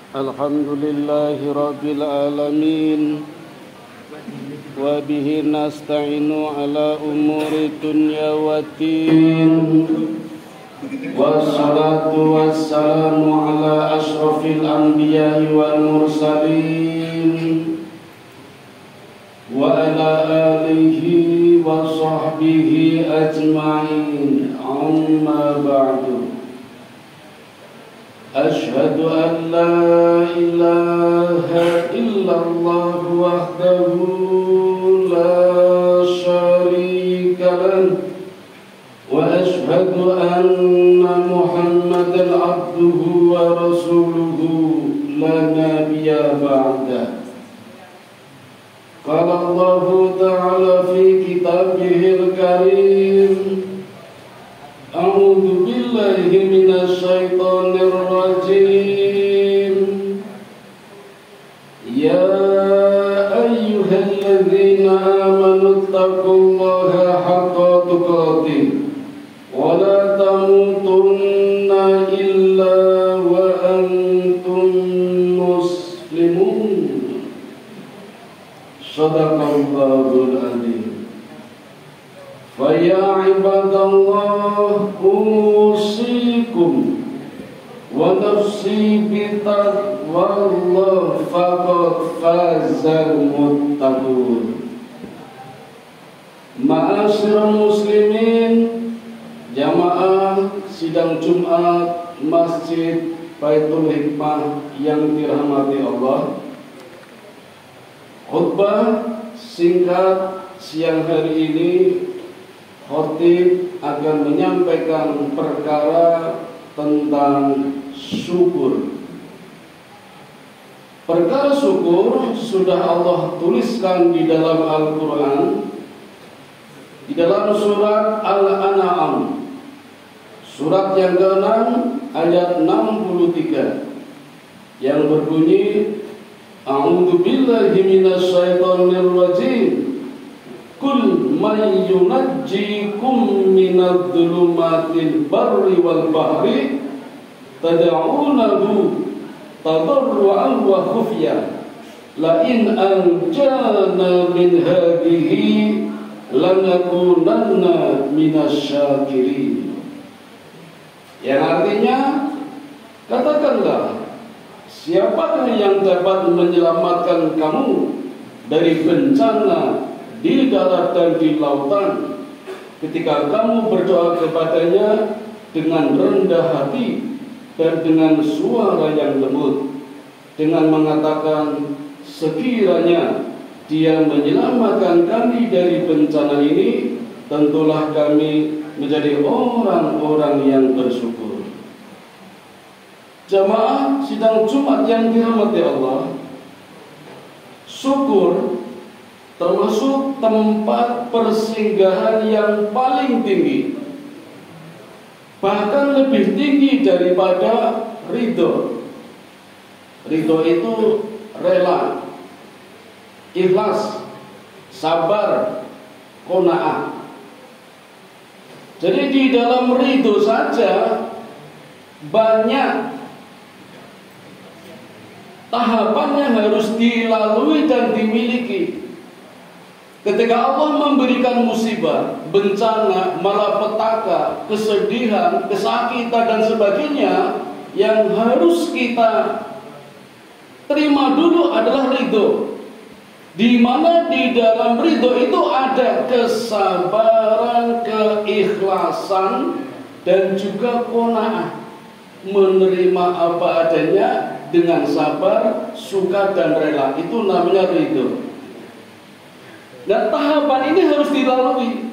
Alhamdulillahi Rabbil Alamin, wa bihi nasta'inu ala umuri dunya waddin, wassalatu wassalamu ala ashrafil anbiya'i wal mursalin, wa ala alihi wa sahbihi ajma'in, amma ba'du. Ashhadu an la ilaha illallah wahdahu la syarika lah, wa ashhadu anna Muhammadan abduhu wa rasuluhu la nabiyya ba'dah. Qala Allah ta'ala fi kitabihil karim, a'udzu billahi minasy syaithanir rajim. Ya ayyuhalladzina amanu taqullaha haqqa tuqatih wa la tamutunna illa wa antum muslimun. Shadaqallahul adzim. Faya ibadallah usikum wa nafsi bitaqwallah faqad fazal muttaqun. Ma'asyiral muslimin, jamaah sidang Jumat Masjid Baitul Hikmah yang dirahmati Allah. Khutbah singkat siang hari ini, khotib akan menyampaikan perkara tentang syukur. Perkara syukur sudah Allah tuliskan di dalam Al-Quran, di dalam surat Al-An'am, surat yang ke-6 ayat 63, yang berbunyi, A'udzu billahi minasy syaithanir rajim. Kul man yunajjikum minadh dhulumatil barri wal bahri tad'unahu tadarruan wa khufya la in anjana min hadhihi lanakunanna minasyakirin. Yang artinya, katakanlah, siapakah yang dapat menyelamatkan kamu dari bencana di darat dan di lautan ketika kamu berdoa kepadanya dengan rendah hati dan dengan suara yang lembut, dengan mengatakan, sekiranya dia menyelamatkan kami dari bencana ini, tentulah kami menjadi orang-orang yang bersyukur. Jamaah sidang Jumat yang dirahmati Allah, syukur termasuk tempat persinggahan yang paling tinggi, bahkan lebih tinggi daripada ridho. Ridho itu rela, ikhlas, sabar, qanaah. Jadi di dalam ridho saja banyak tahapan yang harus dilalui dan dimiliki. Ketika Allah memberikan musibah, bencana, malapetaka, kesedihan, kesakitan dan sebagainya, yang harus kita terima dulu adalah ridho. Di mana di dalam ridho itu ada kesabaran, keikhlasan, dan juga qanaah, menerima apa adanya dengan sabar, suka dan rela. Itu namanya ridho. Dan tahapan ini harus dilalui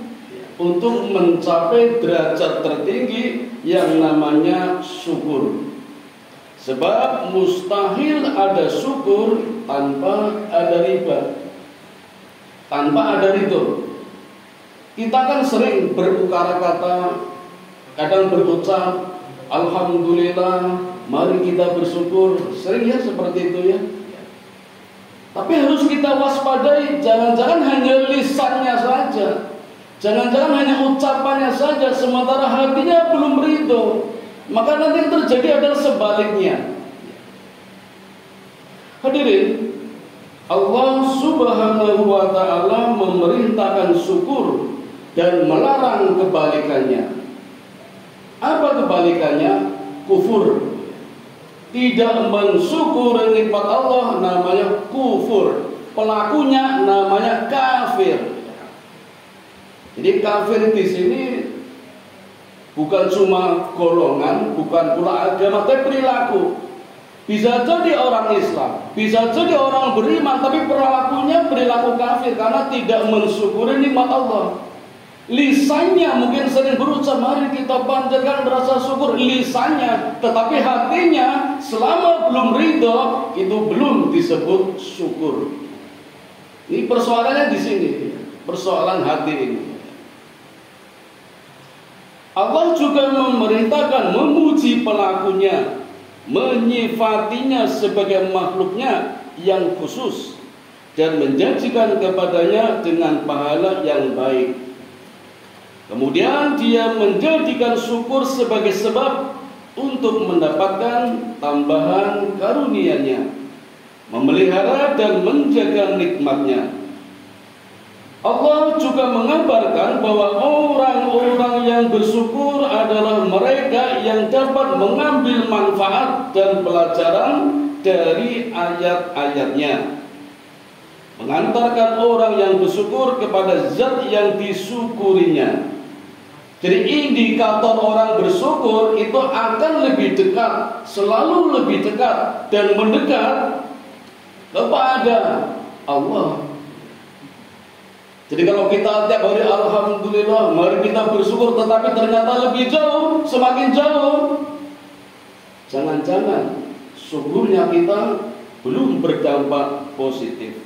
untuk mencapai derajat tertinggi yang namanya syukur. Sebab mustahil ada syukur tanpa ada riba, tanpa ada ridho. Kita kan sering berukara kata, kadang berucap, alhamdulillah, mari kita bersyukur. Sering ya seperti itu ya. Tapi harus kita waspadai, jangan-jangan hanya lisannya saja, Jangan-jangan hanya ucapannya saja sementara hatinya belum ridho. Maka nanti yang terjadi adalah sebaliknya. Hadirin, Allah Subhanahu wa ta'ala memerintahkan syukur dan melarang kebalikannya. Apa kebalikannya? Kufur. Tidak mensyukuri nikmat Allah namanya kufur. Pelakunya namanya kafir. Jadi kafir di sini bukan cuma golongan, bukan pula agama, tapi perilaku. Bisa jadi orang Islam, bisa jadi orang beriman, tapi perilakunya perilaku kafir karena tidak mensyukuri nikmat Allah. Lisannya mungkin sering berucap, mari kita panjatkan rasa syukur, lisannya, tetapi hatinya selama belum ridho itu belum disebut syukur. Ini persoalannya di sini, persoalan hati ini. Allah juga memerintahkan memuji pelakunya, menyifatinya sebagai makhluknya yang khusus, dan menjanjikan kepadanya dengan pahala yang baik. Kemudian dia menjadikan syukur sebagai sebab untuk mendapatkan tambahan karunia-Nya, memelihara dan menjaga nikmat-Nya. Allah juga mengabarkan bahwa orang-orang yang bersyukur adalah mereka yang dapat mengambil manfaat dan pelajaran dari ayat-ayatnya, mengantarkan orang yang bersyukur kepada zat yang disyukurinya. Jadi indikator orang bersyukur itu akan lebih dekat, selalu lebih dekat dan mendekat kepada Allah. Jadi kalau kita tiap hari alhamdulillah, mari kita bersyukur, tetapi ternyata lebih jauh, semakin jauh, jangan-jangan syukurnya kita belum berdampak positif.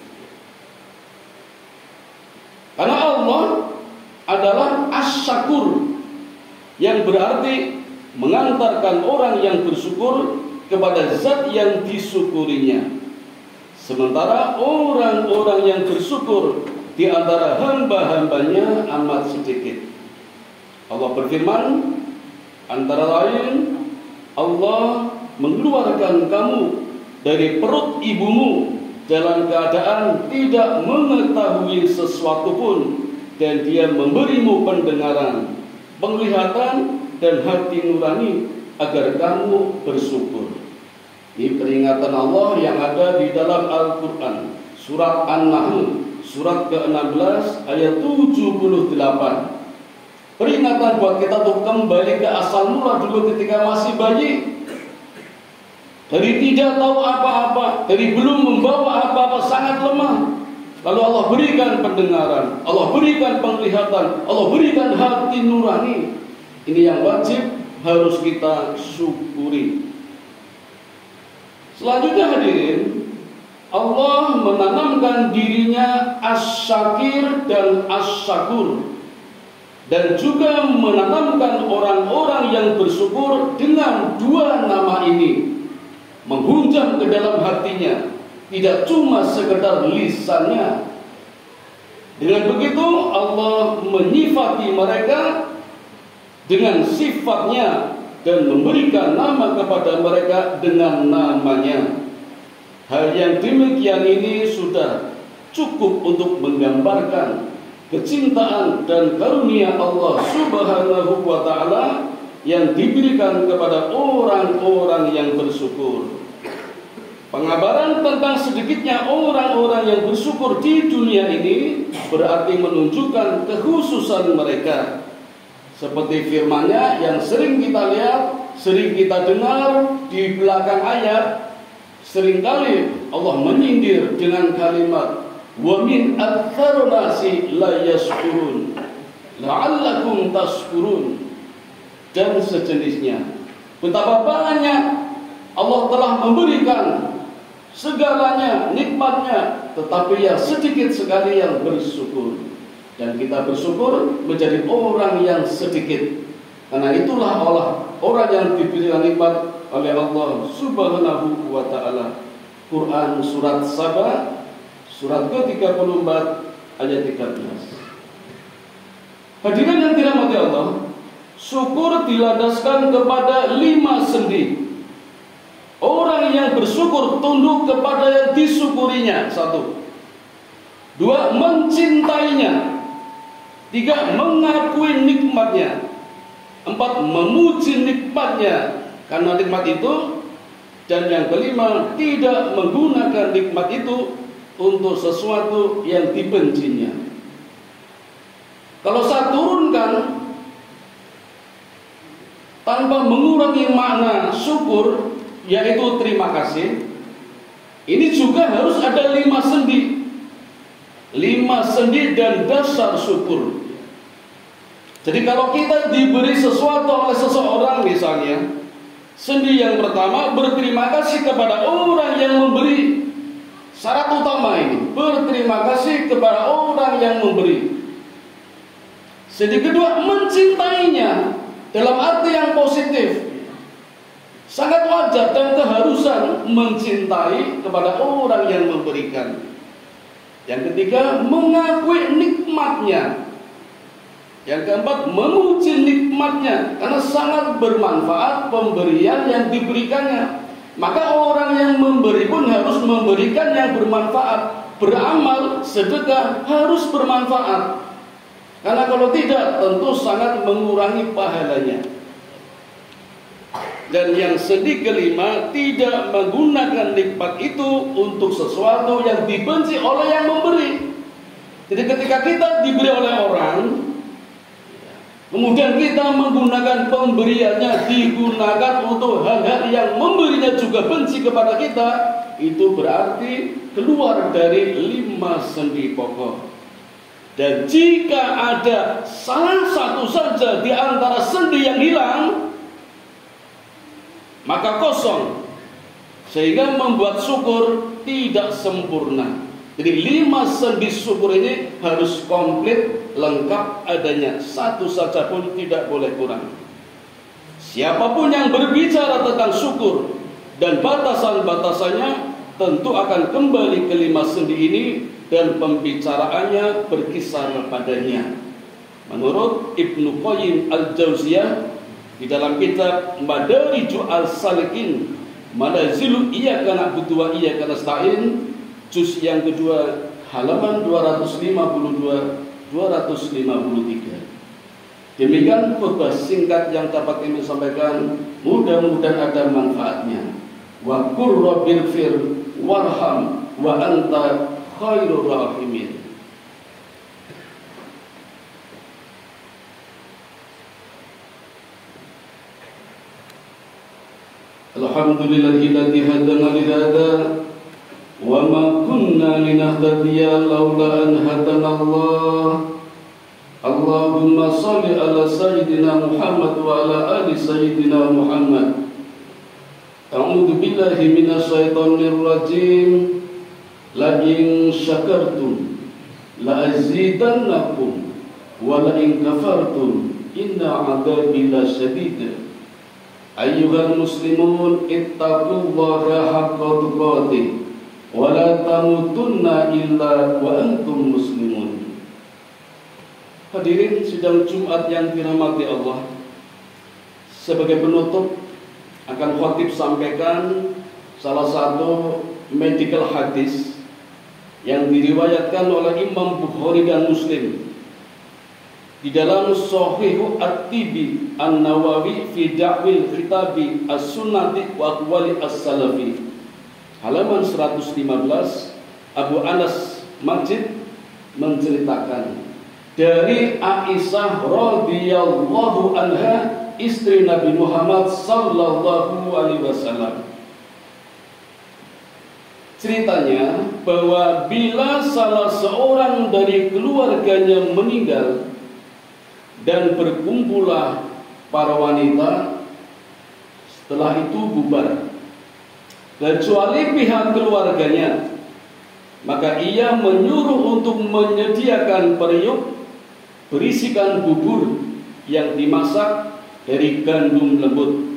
Karena Allah adalah as-syakur, yang berarti mengantarkan orang yang bersyukur kepada zat yang disyukurinya. Sementara orang-orang yang bersyukur di antara hamba-hambanya amat sedikit. Allah berfirman, antara lain, Allah mengeluarkan kamu dari perut ibumu dalam keadaan tidak mengetahui sesuatu pun, dan Dia memberimu pendengaran, penglihatan, dan hati nurani agar kamu bersyukur. Ini peringatan Allah yang ada di dalam Al-Quran, surat An-Nahl, surat ke-16 ayat 78. Peringatan buat kita untuk kembali ke asal mula dulu ketika masih bayi. Dari tidak tahu apa-apa, dari belum membawa apa-apa, sangat lemah. Lalu Allah berikan pendengaran, Allah berikan penglihatan, Allah berikan hati nurani. Ini yang wajib harus kita syukuri. Selanjutnya hadirin, Allah menanamkan dirinya as-syakir dan as-syakur, dan juga menanamkan orang-orang yang bersyukur dengan dua nama ini, menghunjam ke dalam hatinya, tidak cuma sekedar lisannya. Dengan begitu Allah menyifati mereka dengan sifatnya dan memberikan nama kepada mereka dengan namanya. Hal yang demikian ini sudah cukup untuk menggambarkan kecintaan dan karunia Allah Subhanahu wa ta'ala yang diberikan kepada orang-orang yang bersyukur. Pengabaran tentang sedikitnya orang-orang yang bersyukur di dunia ini berarti menunjukkan kekhususan mereka. Seperti firman-Nya yang sering kita lihat, sering kita dengar di belakang ayat. Seringkali Allah menyindir dengan kalimat wa min aktsarun nasi la yashkurun la'allakum tashkurun dan sejenisnya. Betapa banyak Allah telah memberikan segalanya, nikmatnya, tetapi ya sedikit sekali yang bersyukur. Dan kita bersyukur menjadi orang yang sedikit. Karena itulah orang yang diberikan nikmat oleh Allah Subhanahu wa ta'ala. Quran surat Saba, surat ke-34 ayat 13. Hadirin yang dirahmati Allah, syukur dilandaskan kepada 5 sendi. Orang yang bersyukur tunduk kepada yang disyukurinya. 1. 2. Mencintainya. 3. Mengakui nikmatnya. 4. Memuji nikmatnya karena nikmat itu. Dan yang kelima, tidak menggunakan nikmat itu untuk sesuatu yang dibencinya. Kalau saya turunkan tanpa mengurangi makna syukur, yaitu terima kasih, ini juga harus ada 5 sendi. 5 sendi dan dasar syukur. Jadi kalau kita diberi sesuatu oleh seseorang misalnya, sendi yang pertama, berterima kasih kepada orang yang memberi. Syarat utama ini, berterima kasih kepada orang yang memberi. Sendi kedua, mencintainya dalam arti yang positif. Sangat wajar dan keharusan mencintai kepada orang yang memberikan. Yang ketiga, mengakui nikmatnya. Yang keempat, memuji nikmatnya karena sangat bermanfaat pemberian yang diberikannya. Maka orang yang memberi pun harus memberikan yang bermanfaat. Beramal, sedekah harus bermanfaat. Karena kalau tidak, tentu sangat mengurangi pahalanya. Dan yang sendi kelima, tidak menggunakan nikmat itu untuk sesuatu yang dibenci oleh yang memberi. Jadi ketika kita diberi oleh orang, kemudian kita menggunakan pemberiannya digunakan untuk hal-hal yang memberinya juga benci kepada kita, itu berarti keluar dari 5 sendi pokok. Dan jika ada salah satu saja di antara sendi yang hilang, maka kosong, sehingga membuat syukur tidak sempurna. Jadi 5 sendi syukur ini harus komplit, lengkap adanya. Satu saja pun tidak boleh kurang. Siapapun yang berbicara tentang syukur dan batasan-batasannya, tentu akan kembali ke 5 sendi ini dan pembicaraannya berkisar padanya. Menurut Ibnu Qayyim Al-Jauziyah di dalam kitab Madariju Al-Salikin, Manazilu Iyyaka na'budu wa iyyaka nasta'in, juz yang kedua, halaman 252-253. Demikian khutbah singkat yang dapat kami sampaikan. Mudah-mudahan ada manfaatnya. Wa qur rabbil fir warham wa anta khairur rahimin. Alhamdulillahilladzi hadana li hada wa ma kunna linahtadiya laula an hadana Allah. Allahumma shalli ala sayyidina Muhammad wa ala ali sayyidina Muhammad. A'udzu billahi minasyaitonir rajim. La in syakartum la azidannakum wa la in kafartum inna 'adzabi lasyadid. Ayyuhal muslimun ittaqullaha haqqa tuqatih wa la tamutunna illa wa antum muslimun. Hadirin sidang Jumat yang dirahmati Allah, sebagai penutup akan khatib sampaikan salah satu medical hadis yang diriwayatkan oleh Imam Bukhari dan Muslim di dalam Shahihu At-Tibi An-Nawawi fi Da'wil Khitabi As-Sunnati wa Aqwali As-Salafi, halaman 115. Abu Anas Majid menceritakan dari Aisyah radhiyallahu anha, istri Nabi Muhammad sallallahu alaihi wasallam. Ceritanya bahwa bila salah seorang dari keluarganya meninggal dan berkumpullah para wanita, setelah itu bubar kecuali pihak keluarganya, maka ia menyuruh untuk menyediakan periuk berisikan bubur yang dimasak dari gandum lembut.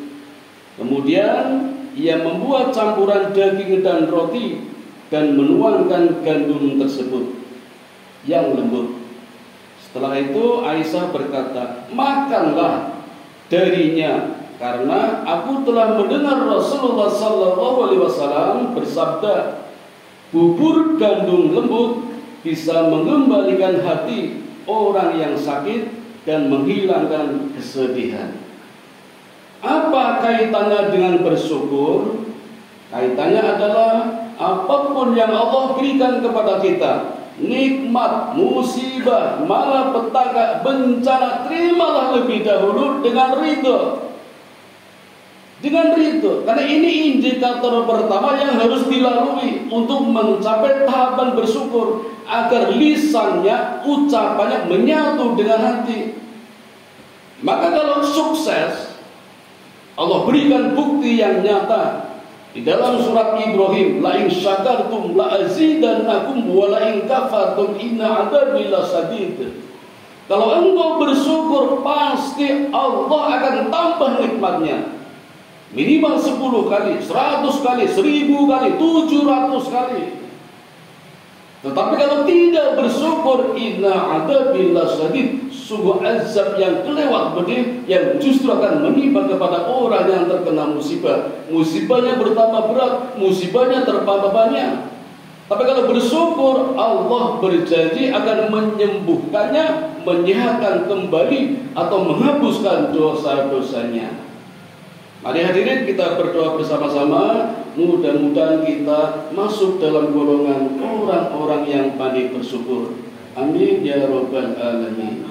Kemudian ia membuat campuran daging dan roti dan menuangkan gandum tersebut yang lembut. Setelah itu Aisyah berkata, makanlah darinya, karena aku telah mendengar Rasulullah SAW bersabda, bubur gandum lembut bisa mengembalikan hati orang yang sakit dan menghilangkan kesedihan. Apa kaitannya dengan bersyukur? Kaitannya adalah apapun yang Allah berikan kepada kita, nikmat, musibah, malapetaka, bencana, terimalah lebih dahulu dengan ridho. Dengan ridho, karena ini indikator pertama yang harus dilalui untuk mencapai tahapan bersyukur, agar lisannya, ucapannya menyatu dengan hati. Maka kalau sukses, Allah berikan bukti yang nyata. Di dalam surat Ibrahim, la in syakartum la azidannakum wa la in kafartum inna adzabi lasadid. Kalau engkau bersyukur, pasti Allah akan tambah nikmatnya. Minimal 10 kali, 100 kali, 1000 kali, 700 kali. Tetapi kalau tidak bersyukur, inna adzabi lasadid, sungguh azab yang kelewat pedih yang justru akan menimpa kepada orang yang terkena musibah. Musibahnya bertambah berat, musibahnya tertambah banyak. Tapi kalau bersyukur, Allah berjanji akan menyembuhkannya, menyehatkan kembali atau menghapuskan dosa-dosanya. Mari hadirin kita berdoa bersama-sama, mudah-mudahan kita masuk dalam golongan orang-orang yang pandai bersyukur. Amin ya rabbal alamin.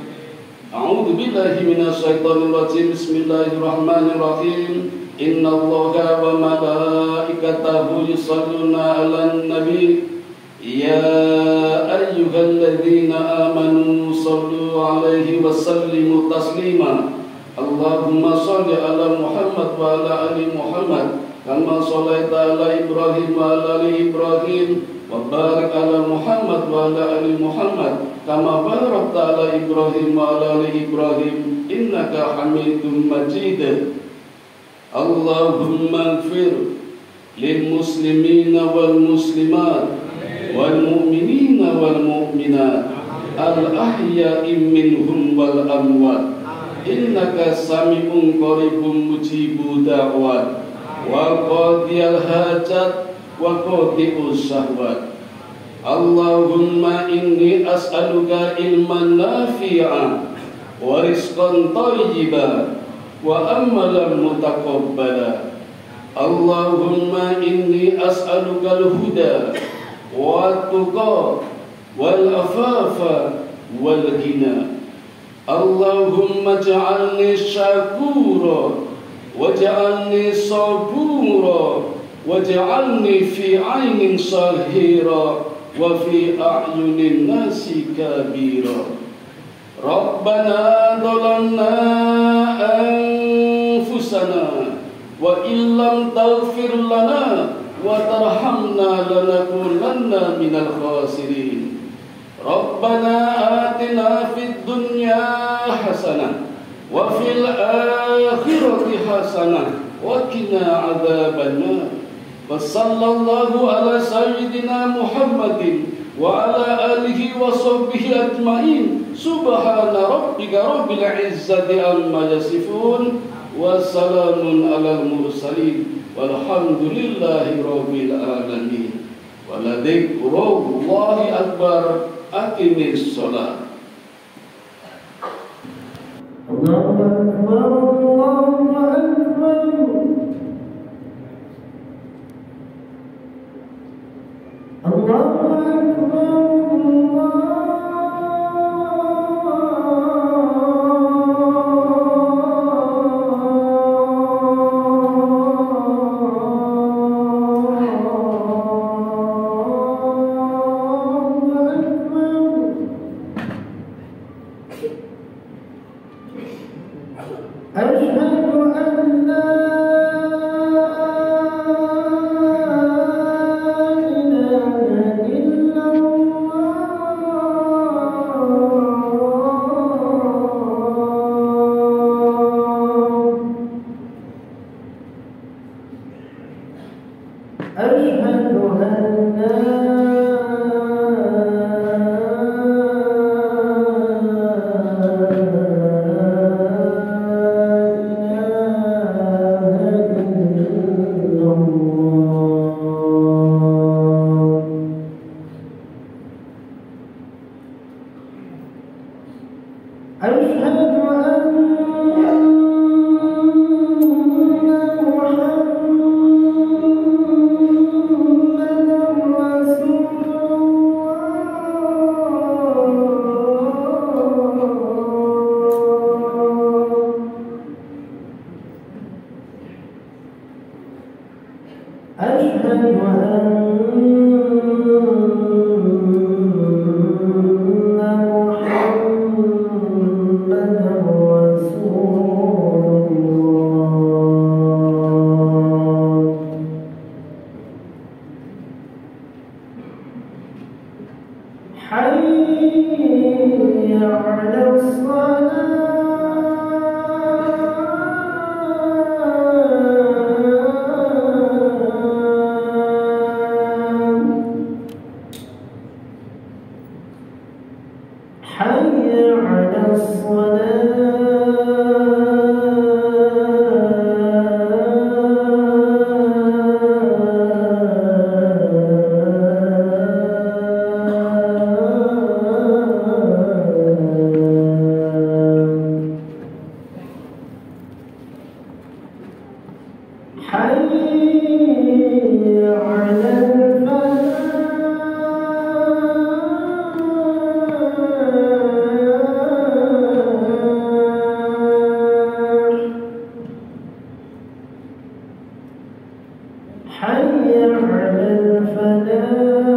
A'udzu billahi minasyaitonir rajim. Bismillahirrahmanirrahim. Innallaha wa malaikatahu yusholluna 'alan nabi. Ya ayyuhalladzina amanu shallu 'alaihi wa sallimu taslima. Allahumma shalli 'ala Muhammad wa 'ala ali Muhammad kama shallaita 'ala Ibrahim wa 'ala ali Ibrahim wa barik 'ala Muhammad wa 'ala ali Muhammad kama barakta 'ala Ibrahim wa 'ala ali Ibrahim innaka Hamidum Majid. Allahumma ighfir lil muslimina wal muslimat wal mu'minina wal mu'minat al ahya'i minhum wal amwat. Innaka sami'un qaribun mujibu da'wat wa qadiyal hajat wa qadi'us syahwat. Allahumma inni as'aluka ilman nafi'a wa rizqan thayyiban wa amalan mutaqabbala. Allahumma inni as'aluka al-huda wa tuqa wal afafa wal ghina. Allahumma ja'alni syakura waj'alni sabura waj'alni fi 'ainin sahira wa fi a'yunin nasi kabira. Rabbana dhalamna anfusana wa illam taghfir lana wa tarhamna lanakunanna minal khasirin. Rabbana atina fid dunya hasanah wa fil akhirati hasanah wa qina adzabannar. Wa sallallahu ala sayyidina Muhammadin wa ala alihi wa sahbihi ajmain. Subhana rabbika rabbil izzati amma yasifun wa salamun alal mursalin walhamdulillahi rabbil alamin. Wa la dzikrullahi akbar. Aqimis shalah. Allahu akbar, Allahu akbar. Allahu akbar. حي على الفلاح